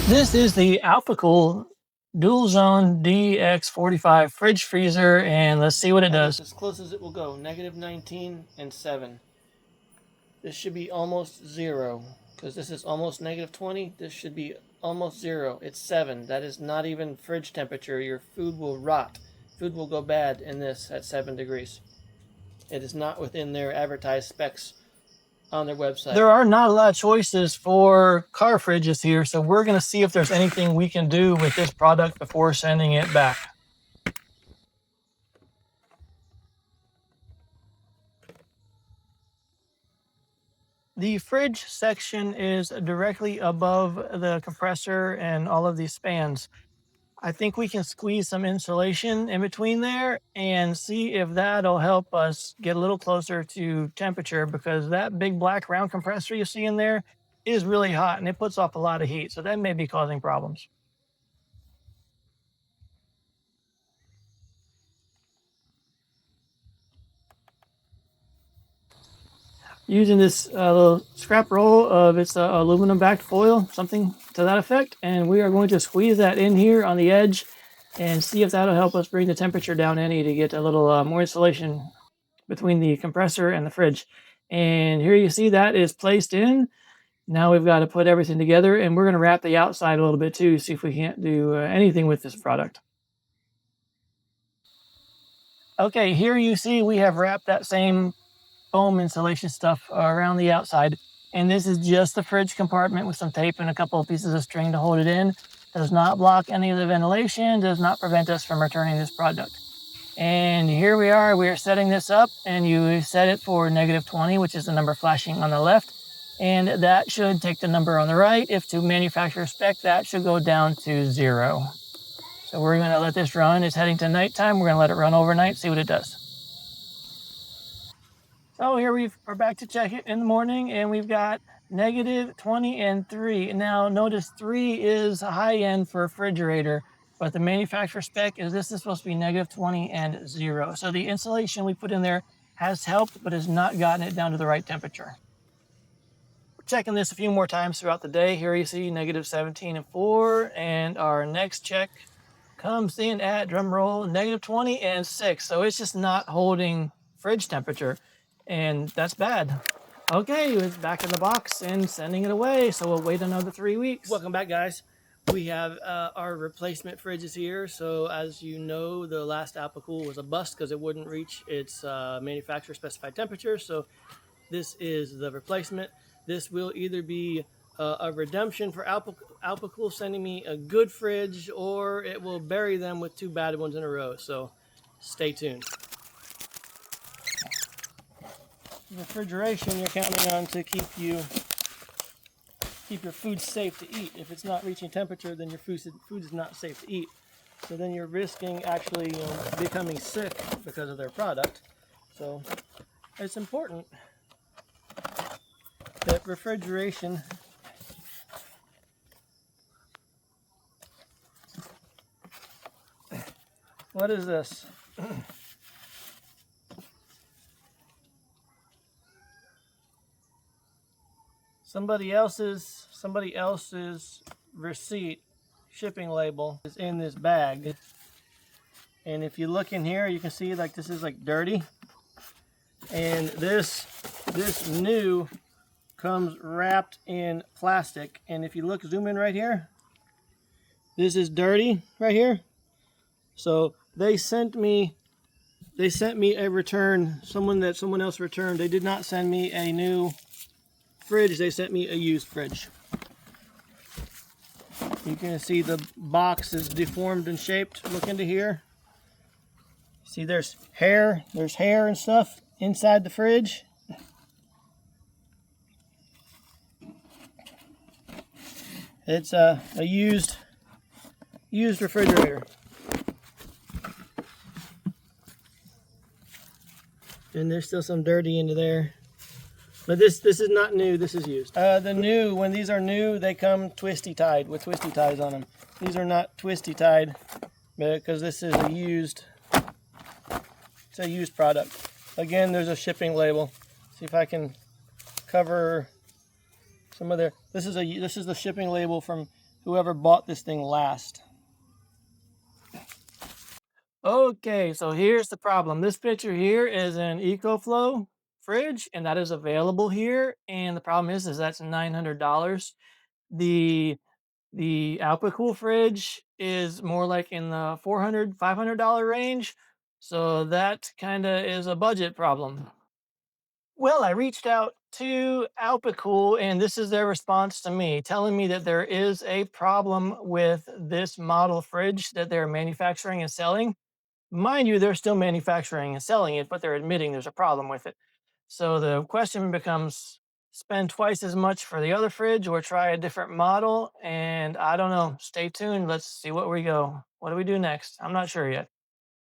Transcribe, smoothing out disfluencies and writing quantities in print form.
This is the Alpicool dual zone DX45 fridge freezer, and let's see what it does. As close as it will go, -19 and 7. This should be almost 0, because this is almost -20. This should be almost 0. It's 7. That is not even fridge temperature. Your food will rot. Food will go bad in this at 7 degrees. It is not within their advertised specs on their website. There are not a lot of choices for car fridges here, so we're going to see if there's anything we can do with this product before sending it back. The fridge section is directly above the compressor and all of these spans. I think we can squeeze some insulation in between there and see if that'll help us get a little closer to temperature, because that big black round compressor you see in there is really hot and it puts off a lot of heat. So that may be causing problems. Using this little scrap roll of its aluminum backed foil, something to that effect, and we are going to squeeze that in here on the edge and see if that'll help us bring the temperature down any to get a little more insulation between the compressor and the fridge. And here you see that is placed in. Now we've got to put everything together, and we're going to wrap the outside a little bit too, see if we can't do anything with this product. Okay, here you see we have wrapped that same foam insulation stuff around the outside, and this is just the fridge compartment with some tape and a couple of pieces of string to hold it in. Does not block any of the ventilation, does not prevent us from returning this product. And here we are setting this up, and you set it for -20, which is the number flashing on the left, and that should take the number on the right. If to manufacturer spec, that should go down to 0. So we're going to let this run. It's heading to nighttime. We're going to let it run overnight, see what it does. So here we're back to check it in the morning, and we've got -20 and 3. Now notice 3 is high end for a refrigerator, but the manufacturer spec is this is supposed to be -20 and 0. So the insulation we put in there has helped, but has not gotten it down to the right temperature. We're checking this a few more times throughout the day. Here you see -17 and 4, and our next check comes in at, drum roll, -20 and 6. So it's just not holding fridge temperature, and that's bad. Okay, it's back in the box and sending it away, so we'll wait another 3 weeks. Welcome back, guys. We have our replacement fridges here. So as you know, the last Alpicool was a bust because it wouldn't reach its manufacturer specified temperature. So this is the replacement. This will either be a redemption for Alpicool sending me a good fridge, or it will bury them with 2 bad ones in a row. So stay tuned. Refrigeration, you're counting on to keep your food safe to eat. If it's not reaching temperature, then your food is not safe to eat. So then you're risking actually becoming sick because of their product. So it's important that refrigeration what is this? Somebody else's receipt shipping label is in this bag, and if you look in here, you can see like this is like dirty, and this new comes wrapped in plastic. And if you look, zoom in right here, this is dirty right here. So they sent me a return, someone else returned. They did not send me a new fridge, they sent me a used fridge. You can see the box is deformed and shaped. Look into here. See, there's hair and stuff inside the fridge. It's a used refrigerator. And there's still some dirty into there. But this is not new, this is used. When these are new, they come twisty tied with twisty ties on them. These are not twisty tied because this is a used product. Again, there's a shipping label. See if I can cover some of their. This is the shipping label from whoever bought this thing last. Okay, so here's the problem. This picture here is an EcoFlow fridge, and that is available here. And the problem is that's $900. The Alpicool fridge is more like in the $400, $500 range. So that kind of is a budget problem. Well, I reached out to Alpicool, and this is their response to me, telling me that there is a problem with this model fridge that they're manufacturing and selling. Mind you, they're still manufacturing and selling it, but they're admitting there's a problem with it. So the question becomes, spend twice as much for the other fridge or try a different model? And I don't know. Stay tuned. Let's see what we go. What do we do next? I'm not sure yet.